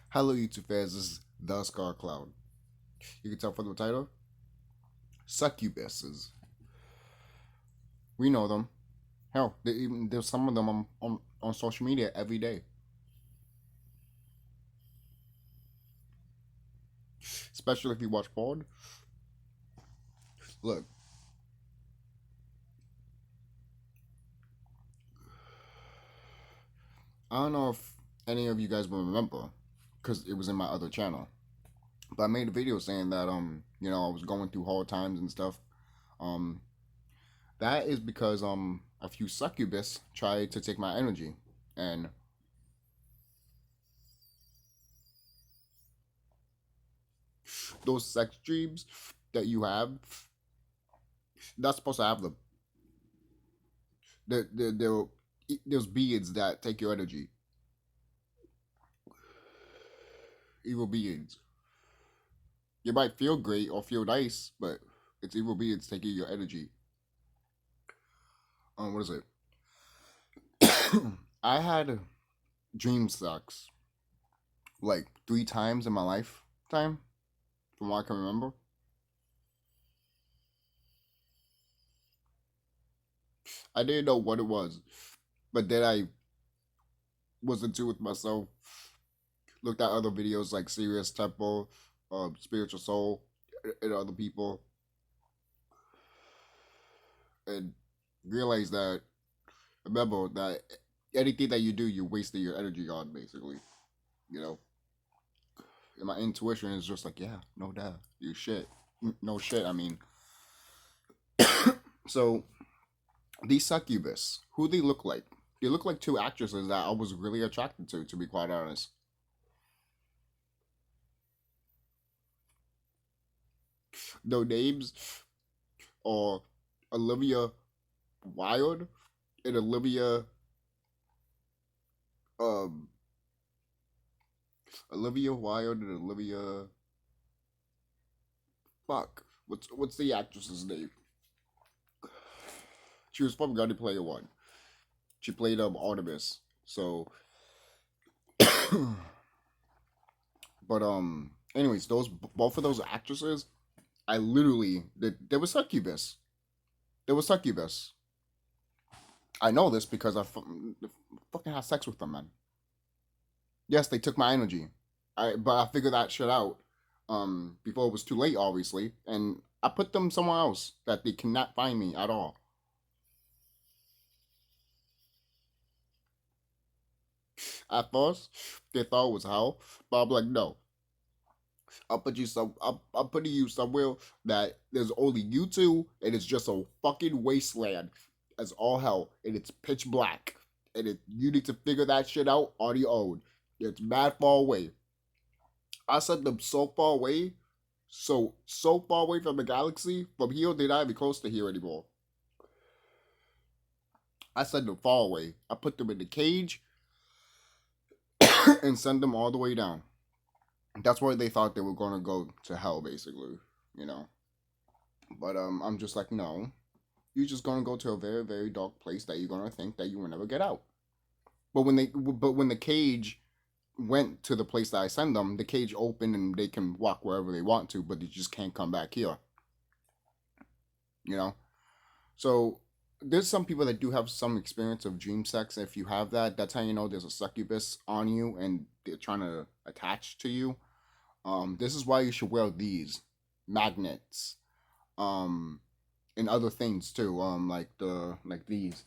Hello, YouTube fans. This is the Scar Cloud. You can tell from the title. Succubuses. We know them. Hell, there's some of them on social media every day. Especially if you watch porn. Look, I don't know if any of you guys will remember, because it was in my other channel. But I made a video saying that I was going through hard times and stuff. Um, that is because a few succubus tried to take my energy, and those sex dreams that you have, not supposed to have them. There's beings that take your energy. Evil beings. You might feel great or feel nice, but it's evil beings taking your energy. What is it? I had dream sex like 3 times in my lifetime, from what I can remember. I didn't know what it was, but then I was into with myself. Looked at other videos like Serious Temple, Spiritual Soul, and other people, and realized that, remember that anything that you do, you're wasting your energy on, basically. You know, and my intuition is just like, yeah, no doubt, you shit, no shit. I mean, so these succubus, who they look like? They look like two actresses that I was really attracted to be quite honest. Their names are Olivia Wilde and um, Olivia Wilde and Olivia. Fuck, what's the actress's name? She was from Gunny Player One. She played Artemis. So, but anyways, those both of those actresses, I literally they were succubus. They were succubus. I know this because I fucking had sex with them, man. Yes, they took my energy. But I figured that shit out before it was too late, obviously, and I put them somewhere else that they cannot find me at all. At first, they thought it was hell, but I'm like, no. I'm putting you somewhere that there's only you two, and it's just a fucking wasteland. As all hell, and it's pitch black, and you need to figure that shit out on your own. It's mad far away. I sent them so far away, so far away from the galaxy. From here, they're not even close to here anymore. I sent them far away. I put them in the cage and send them all the way down. That's where they thought they were gonna go to hell, basically, you know. But I'm just like, no, you're just gonna go to a very, very dark place that you're gonna think that you will never get out. But when the cage went to the place that I send them, the cage opened and they can walk wherever they want to, but they just can't come back here. You know, so there's some people that do have some experience of dream sex. If you have that, that's how you know there's a succubus on you and they're trying to attach to you. This is why you should wear these magnets, and other things too. Like these,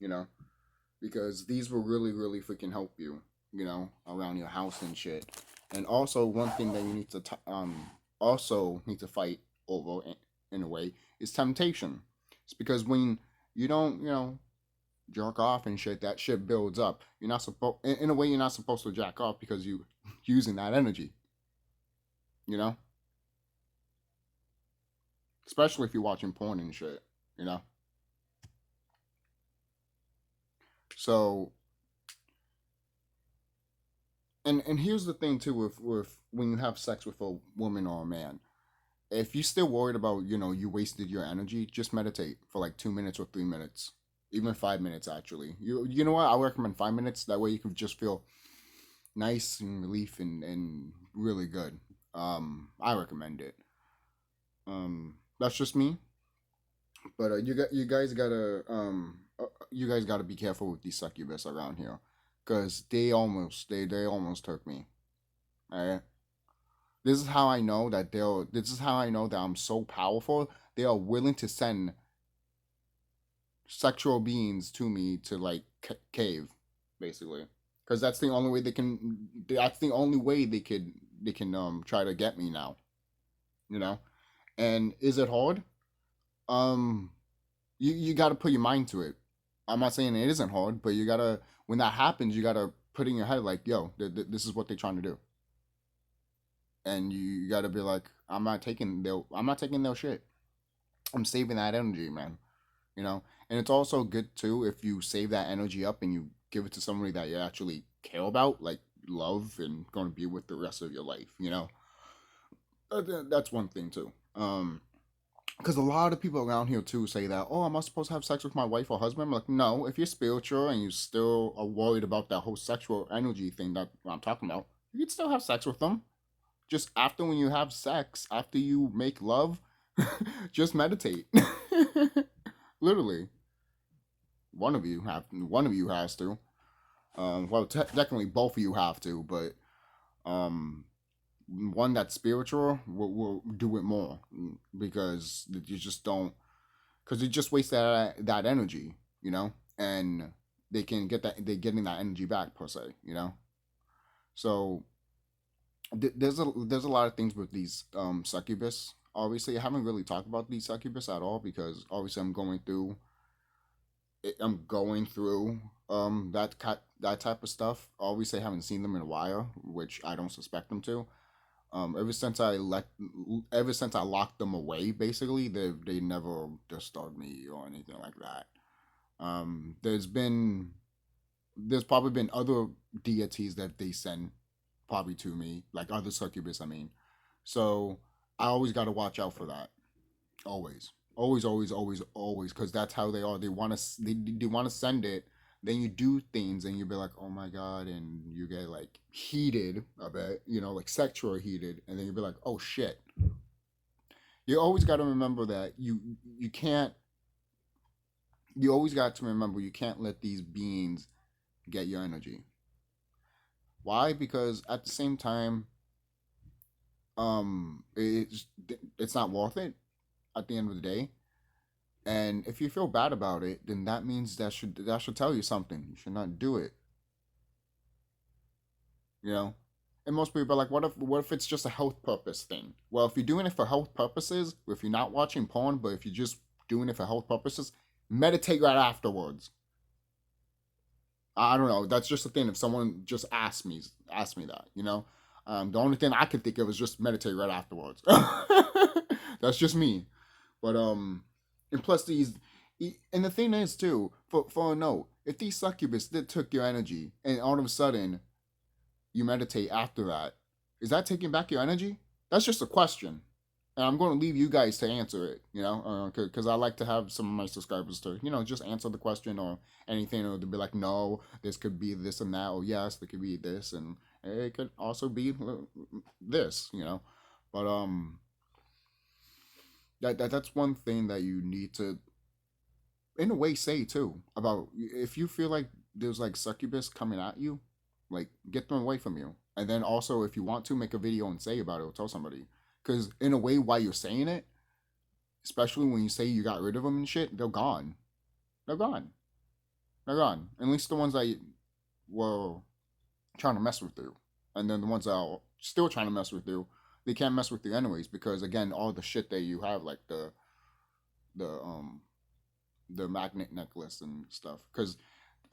you know, because these will really, really freaking help you, you know, around your house and shit. And also, one thing that you need to also need to fight over in a way is temptation. It's because when you don't, jerk off and shit, that shit builds up. You're not supposed, in a way, you're not supposed to jack off because you using that energy, you know. Especially if you're watching porn and shit, you know. So, and here's the thing too, with when you have sex with a woman or a man, if you're still worried about, you wasted your energy, just meditate for like 2 minutes or 3 minutes. Even 5 minutes, actually. You know what? I recommend 5 minutes. That way you can just feel nice and relief and really good. I recommend it. That's just me. But you guys gotta be careful with these succubus around here, cause they almost took me. Alright? This is how I know that they'll. This is how I know that I'm so powerful. They are willing to send sexual beings to me to like cave, basically, because that's the only way they can. That's the only way they can try to get me now. You know. And is it hard? Um, you got to put your mind to it. I'm not saying it isn't hard, but you gotta when that happens, you gotta put in your head like, yo, this is what they're trying to do, and you gotta be like, I'm not taking their shit. I'm saving that energy, man. You know, and it's also good too if you save that energy up and you give it to somebody that you actually care about, like love and going to be with the rest of your life. You know, that's one thing too. Because a lot of people around here too say that, oh, am I supposed to have sex with my wife or husband? I'm like, no. If you're spiritual and you still are worried about that whole sexual energy thing that I'm talking about, you can still have sex with them. Just after when you have sex, after you make love, just meditate. Literally, one of you has to. Well, technically both of you have to, but um, one that's spiritual will do it more because you just don't because you just waste that energy, you know, and they're getting that energy back per se, you know. So there's a lot of things with these succubus. Obviously, I haven't really talked about these succubus at all because obviously I'm going through that type of stuff. Obviously, I haven't seen them in a while, which I don't suspect them to. Ever since I locked them away, basically they never disturbed me or anything like that. There's probably been other deities that they send probably to me, like other succubus. I mean, so I always got to watch out for that. Always, always, because that's how they are. They want to send it. Then you do things, and you be like, oh my god, and you get like heated a bit, you know, like sexual heated, and then you be like, oh shit. You always got to remember that you can't. You always got to remember you can't let these beings get your energy. Why? Because at the same time, it's not worth it at the end of the day. And if you feel bad about it, then that means that should tell you something. You should not do it. You know. And most people are like, what if it's just a health purpose thing? Well, if you're doing it for health purposes, if you're not watching porn, but if you're just doing it for health purposes, meditate right afterwards. I don't know. That's just a thing. If someone just asked me that, you know, the only thing I could think of is just meditate right afterwards. That's just me. But and plus and the thing is too, for a note, if these succubus did took your energy and all of a sudden you meditate after that, is that taking back your energy? That's just a question. And I'm going to leave you guys to answer it, you know, because I like to have some of my subscribers to, you know, just answer the question or anything, or to be like, no, this could be this and that, or yes, there could be this, and it could also be this, you know. But that's one thing that you need to, in a way, say too about if you feel like there's like succubus coming at you, like get them away from you, and then also if you want to make a video and say about it or tell somebody, because in a way, while you're saying it, especially when you say you got rid of them and shit, they're gone. They're gone. They're gone. At least the ones that were trying to mess with you, and then the ones that are still trying to mess with you, they can't mess with you anyways because again, all the shit that you have, like the the magnet necklace and stuff. Because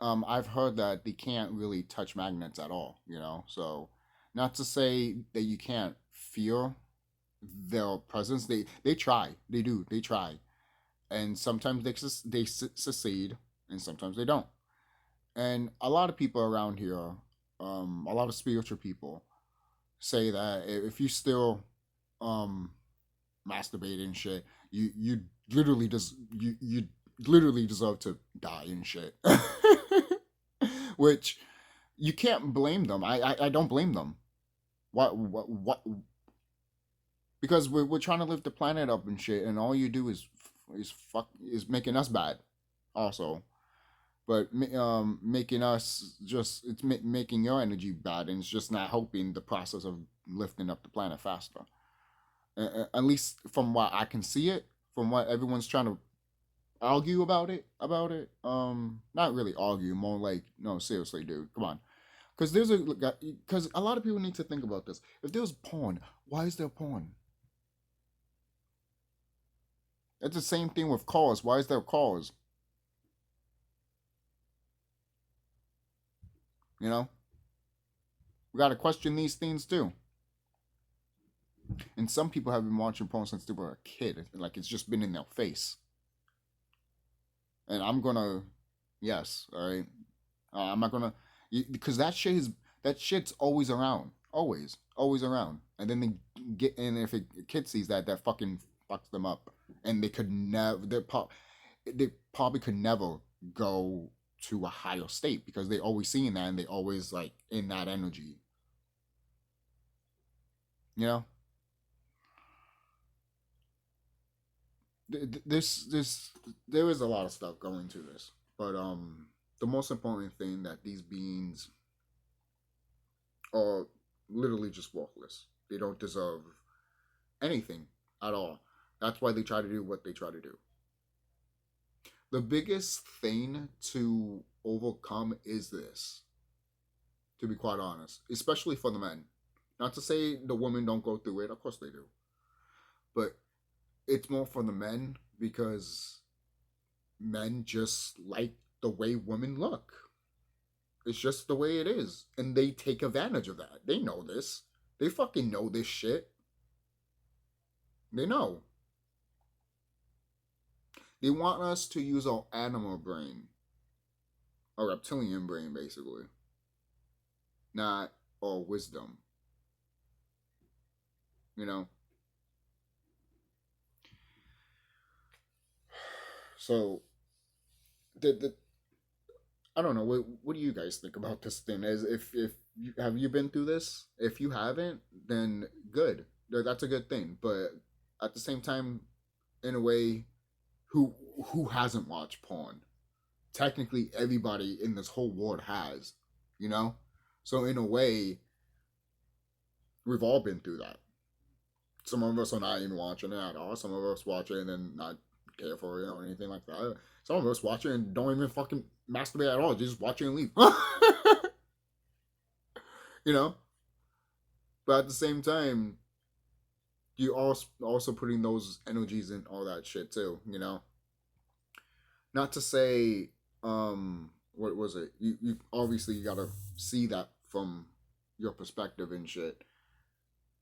I've heard that they can't really touch magnets at all. You know, so not to say that you can't feel their presence. They try. They do. They try, and sometimes they succeed, and sometimes they don't. And a lot of people around here, a lot of spiritual people, say that if you still um masturbate and shit, you literally just you literally deserve to die and shit. Which you can't blame them. I don't blame them. What? Because we're trying to lift the planet up and shit, and all you do is making us bad, also. But making us just making your energy bad, and it's just not helping the process of lifting up the planet faster. At least from what I can see it, from what everyone's trying to argue about it. Not really argue, more like, no, seriously, dude, come on. Because a lot of people need to think about this. If there's porn, why is there porn? It's the same thing with cars. Why is there cars? You know, we got to question these things too. And some people have been watching porn since they were a kid. Like, it's just been in their face. And I'm gonna, yes, all right. I'm not gonna, because that shit's always around, always around. And then they get, and if a kid sees that, that fucking fucks them up, and they probably could never go to a higher state because they always seeing that, and they always like in that energy, you know. This there is a lot of stuff going to this, but the most important thing that these beings are literally just worthless. They don't deserve anything at all. That's why they try to do what they try to do. The biggest thing to overcome is this, to be quite honest, especially for the men. Not to say the women don't go through it, of course they do. But it's more for the men because men just like the way women look. It's just the way it is. And they take advantage of that. They know this. They fucking know this shit. They know. They want us to use our animal brain, our reptilian brain, basically, not our wisdom. You know? So, the I don't know. What do you guys think about this thing? As if you, have you been through this? If you haven't, then good. That's a good thing. But at the same time, in a way, who who hasn't watched porn? Technically, everybody in this whole world has. You know, so in a way, we've all been through that. Some of us are not even watching it at all. Some of us watch it and then not care for it or anything like that. Some of us watch it and don't even fucking masturbate at all. Just watch it and leave. You know? But at the same time, you also putting those energies in all that shit too, you know? Not to say, what was it? You obviously you gotta see that from your perspective and shit.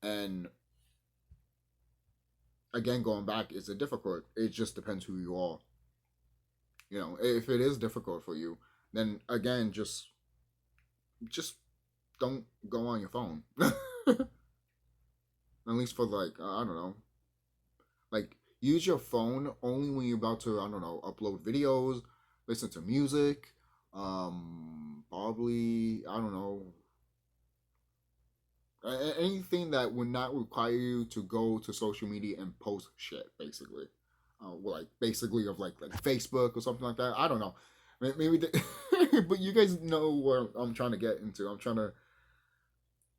And again, going back, is it difficult? It just depends who you are. You know, if it is difficult for you, then again, just don't go on your phone. At least for like, I don't know, like use your phone only when you're about to, I don't know, upload videos, listen to music, probably, I don't know, anything that would not require you to go to social media and post shit, basically. Like basically of like Facebook or something like that. I don't know. Maybe, but you guys know what I'm trying to get into. I'm trying to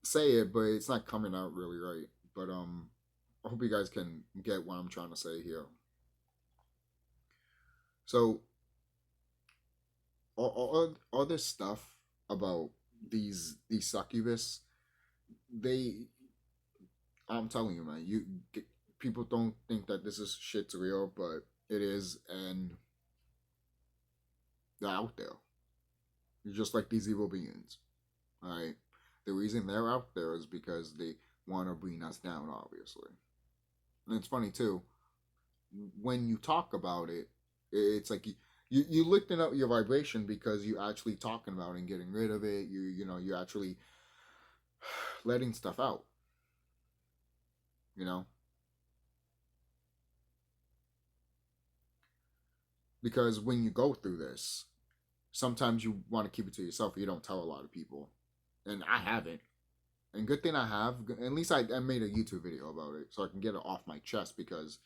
say it, but it's not coming out really right. But I hope you guys can get what I'm trying to say here. So all this stuff about these succubus, they, I'm telling you, man, people don't think that this is shit's real, but it is, and they're out there. You're just like these evil beings. Alright? The reason they're out there is because they want to bring us down, obviously. And it's funny too, when you talk about it, it's like you lifting up your vibration because you actually talking about it and getting rid of it. You know, you actually letting stuff out. You know? Because when you go through this, sometimes you want to keep it to yourself. You don't tell a lot of people, and I haven't. And good thing I have. At least I made a YouTube video about it, so I can get it off my chest because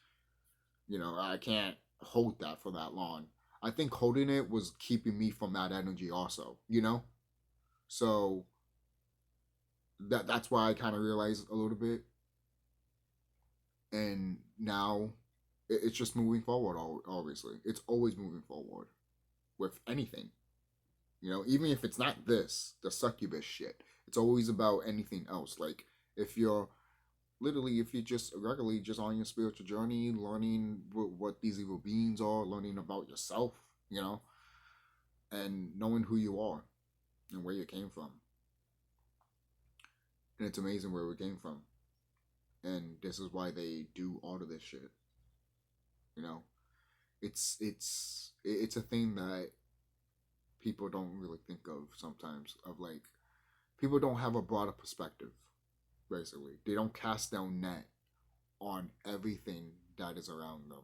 I can't hold that for that long. I think holding it was keeping me from that energy also. So that's why I kind of realized a little bit, and now it's just moving forward. Obviously, it's always moving forward with anything. Even if it's not the succubus shit, it's always about anything else. Like if you're just regularly just on your spiritual journey, learning what these evil beings are, learning about yourself, and knowing who you are and where you came from. And it's amazing where we came from. And this is why they do all of this shit. It's a thing that people don't really think of sometimes, of like people don't have a broader perspective. Basically, they don't cast down net on everything that is around them.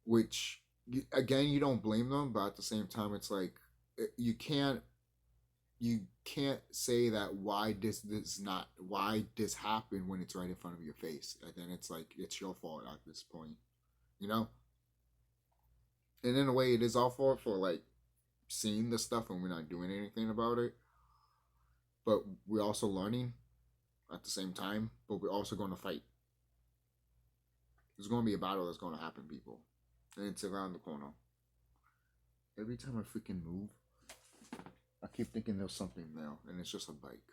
Which again, you don't blame them, but at the same time, it's like you can't say that why this happened when it's right in front of your face. And then it's like it's your fault at this point. And in a way, it is our fault for like seeing the stuff and we're not doing anything about it. But we're also learning at the same time. But we're also going to fight. There's going to be a battle that's going to happen, people. And it's around the corner. Every time I freaking move, I keep thinking there's something there. And it's just a bike.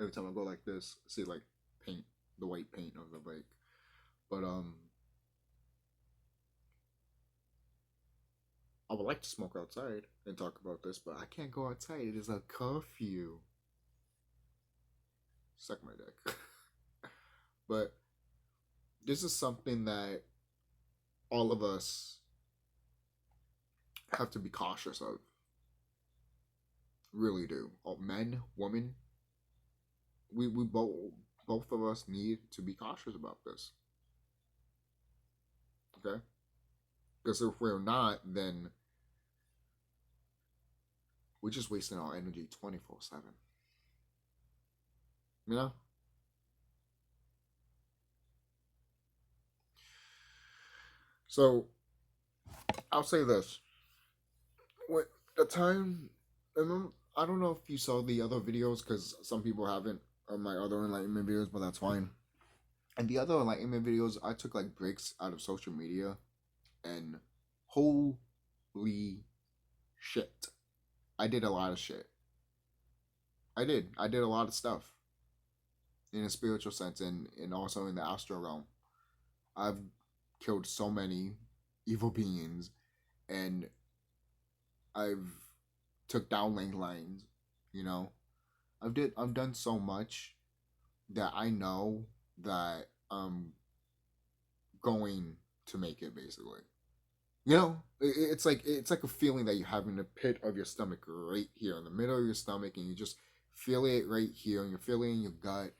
Every time I go like this, I see like paint, the white paint of the bike. But I would like to smoke outside and talk about this, but I can't go outside. It is a curfew. Suck my dick. But this is something that all of us have to be cautious of. Really do. All men, women, we both of us need to be cautious about this. Okay? Because if we're not, then we're just wasting our energy 24/7. So, I'll say this. When the time, I don't know if you saw the other videos, because some people haven't, of my other Enlightenment videos, but that's fine. And the other Enlightenment videos, I took like breaks out of social media, and holy shit, I did a lot of shit. I did a lot of stuff in a spiritual sense, and also in the astral realm. I've killed so many evil beings, and I've took down lane lines. I've done so much that I know that I'm going to make it, basically. It's like a feeling that you have in the pit of your stomach, right here in the middle of your stomach, and you just feel it right here, and you feel it in your gut,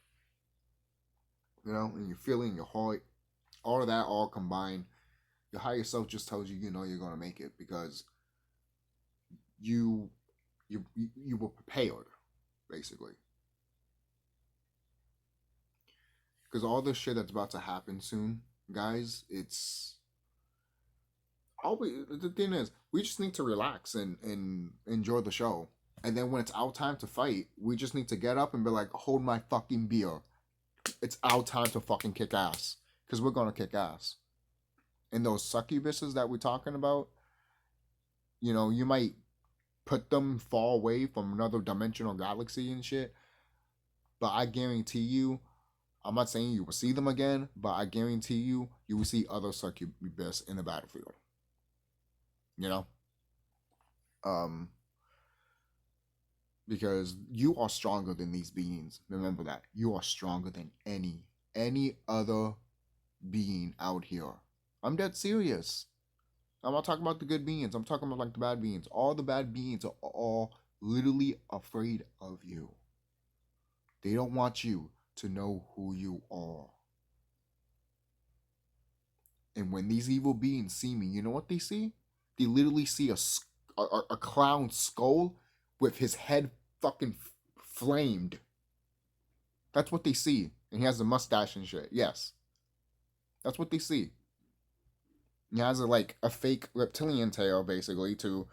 and you feel it in your heart. All of that all combined, your higher self just tells you, you're gonna make it, because you were prepared, basically. Because all this shit that's about to happen soon, guys, the thing is, we just need to relax and enjoy the show. And then when it's our time to fight, we just need to get up and be like, hold my fucking beer. It's our time to fucking kick ass. Because we're going to kick ass. And those succubuses that we're talking about, you might put them far away from another dimensional galaxy and shit. But I guarantee you, I'm not saying you will see them again, but I guarantee you will see other succubus in the battlefield. Because you are stronger than these beings. Remember that. You are stronger than any other being out here. I'm dead serious. I'm not talking about the good beings. I'm talking about like the bad beings. All the bad beings are all literally afraid of you. They don't want you to know who you are. And when these evil beings see me, you know what they see? They literally see a clown skull with his head fucking flamed. That's what they see. And he has a mustache and shit. Yes. That's what they see. He has like a fake reptilian tail, basically, to,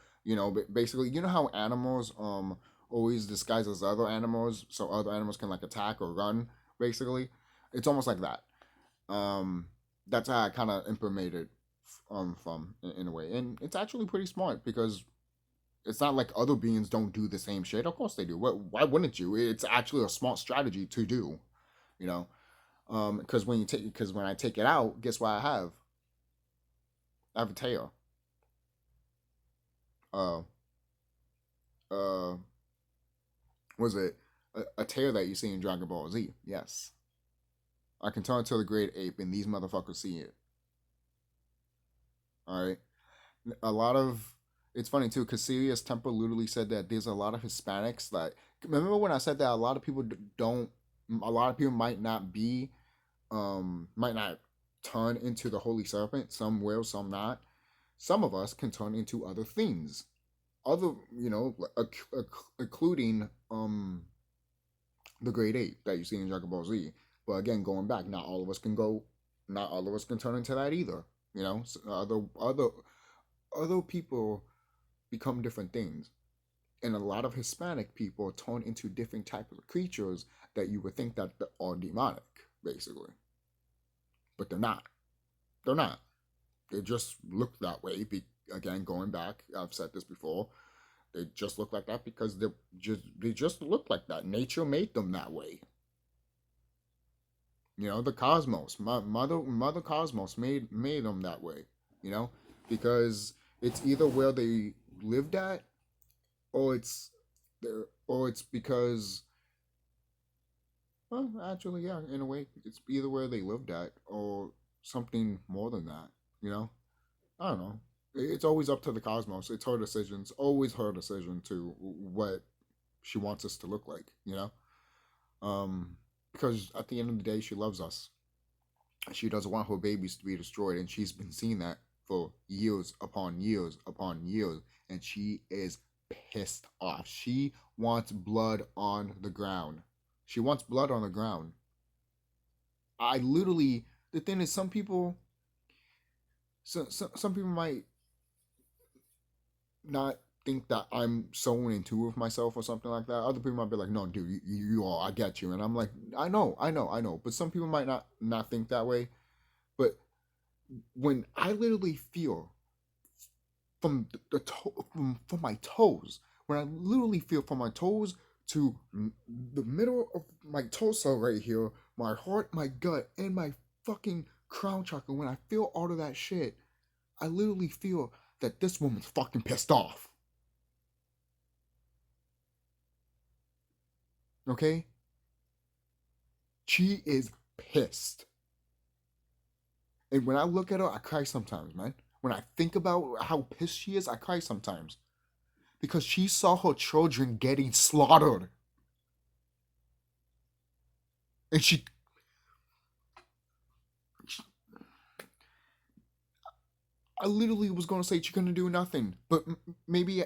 basically, you know how animals always disguise as other animals so other animals can like attack or run, basically? It's almost like that. Um, that's how I kind of implemented from in a way, and it's actually pretty smart because it's not like other beings don't do the same shit. Of course they do. Why wouldn't you? It's actually a smart strategy to do, you know. Because when I take it out, guess what I have? I have a tail. Uh, uh, was it a tail that you see in Dragon Ball Z? Yes, I can turn into the great ape, and these motherfuckers see it. All right. A lot of It's funny too because Sirius Temple literally said that there's a lot of Hispanics that remember when I said that a lot of people don't a lot of people might not turn into the Holy Serpent. Some will, some not. Some of us can turn into other things, other including the Great Ape that you see in Dragon Ball Z. But again, going back, not all of us can go. Not all of us can turn into that either. So other people become different things, and a lot of Hispanic people turn into different types of creatures that you would think that are demonic, basically, but they're not. They're not. They just look that way. Again, going back, I've said this before. They just look like that because they just look like that. Nature made them that way. The cosmos, mother cosmos made them that way. You know, because it's either where they lived at, or it's because, well, actually, yeah, in a way, it's either where they lived at or something more than that. You know, I don't know. It's always up to the cosmos. It's her decision. It's always her decision to what she wants us to look like. Because at the end of the day, she loves us. She doesn't want her babies to be destroyed, and she's been seeing that for years upon years upon years, and she is pissed off. She wants blood on the ground. She wants blood on the ground. I literally, the thing is, some people might not think that I'm so into with myself or something like that. Other people might be like, "No, dude, you are. I get you." And I'm like, I know. But some people might not think that way. But when I literally feel from from my toes, when I literally feel from my toes to the middle of my torso right here, my heart, my gut, and my fucking crown chakra, when I feel all of that shit, I literally feel that this woman's fucking pissed off. Okay? She is pissed. And when I look at her, I cry sometimes, man. When I think about how pissed she is, I cry sometimes. Because she saw her children getting slaughtered. And I literally was going to say she couldn't do nothing. But maybe,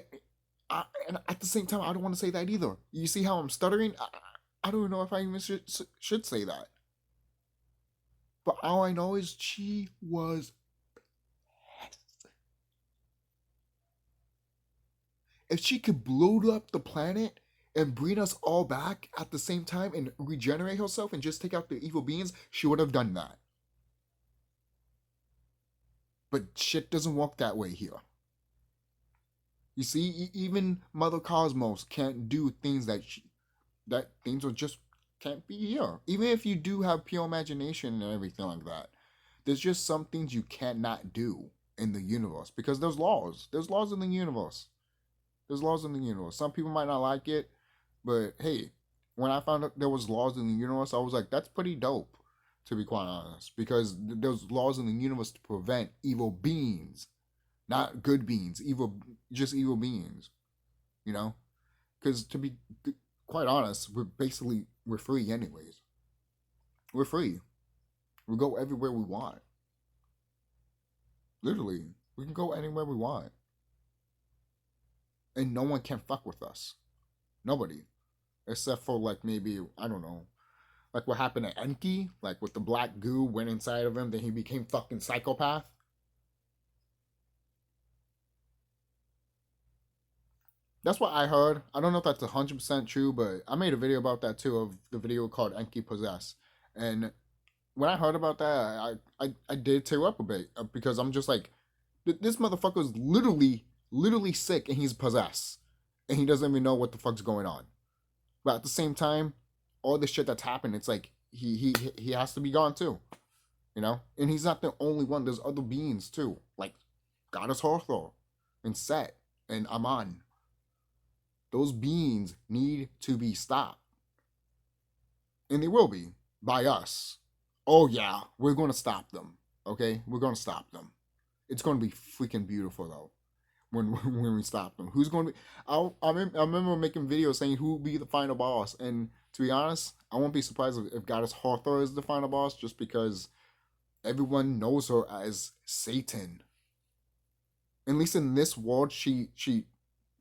and at the same time, I don't want to say that either. You see how I'm stuttering? I don't know if I even should say that. But all I know is she was pissed. If she could blow up the planet and bring us all back at the same time and regenerate herself and just take out the evil beings, she would have done that. But shit doesn't work that way here. You see, even Mother Cosmos can't do things that things are just can't be here. Even if you do have pure imagination and everything like that, there's just some things you cannot do in the universe because there's laws. There's laws in the universe. There's laws in the universe. Some people might not like it, but hey, when I found out there was laws in the universe, I was like, that's pretty dope, to be quite honest, because there's laws in the universe to prevent evil beings, not good beings, just evil beings. You know, because to be quite honest, we're free anyways. We're free. We go everywhere we want. Literally, we can go anywhere we want. And no one can fuck with us. Nobody. Except for, like, maybe, I don't know, like what happened to Enki, like with the black goo went inside of him, then he became fucking psychopath. That's what I heard. I don't know if that's 100% true, but I made a video about that too, of the video called Enki Possess. And when I heard about that, I did tear up a bit because I'm just like, this motherfucker is literally sick and he's possessed. And he doesn't even know what the fuck's going on. But at the same time, all this shit that's happened, it's like he has to be gone too. You know? And he's not the only one. There's other beings too. Like Goddess Hathor and Set and Aman. Those beings need to be stopped. And they will be by us. Oh yeah, we're gonna stop them. Okay? We're gonna stop them. It's gonna be freaking beautiful though. When we stop them. Who's going to be? I remember making videos saying who will be the final boss, and to be honest, I won't be surprised if Goddess Hathor is the final boss, just because everyone knows her as Satan. At least in this world, she's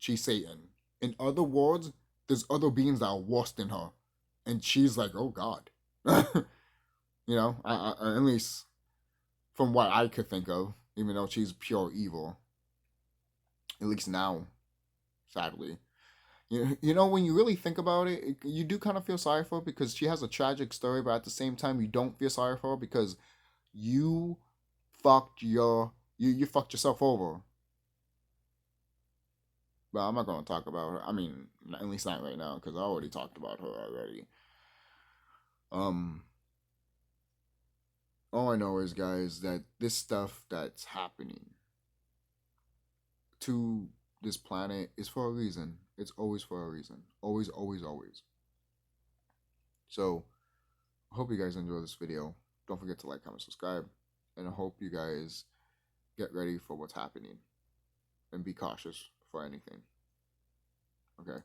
Satan. In other worlds, there's other beings that are worse than her, and she's like, oh god, you know. At least from what I could think of, even though she's pure evil. At least now, sadly. You know, when you really think about it, you do kind of feel sorry for her because she has a tragic story, but at the same time, you don't feel sorry for her because you you fucked yourself over. But I'm not gonna talk about her. I mean, at least not right now because I already talked about her already. Um, all I know is, guys, that this stuff that's happening to this planet is for a reason. It's always for a reason. Always, always, always. So, I hope you guys enjoy this video. Don't forget to like, comment, subscribe. And I hope you guys get ready for what's happening. And be cautious for anything. Okay?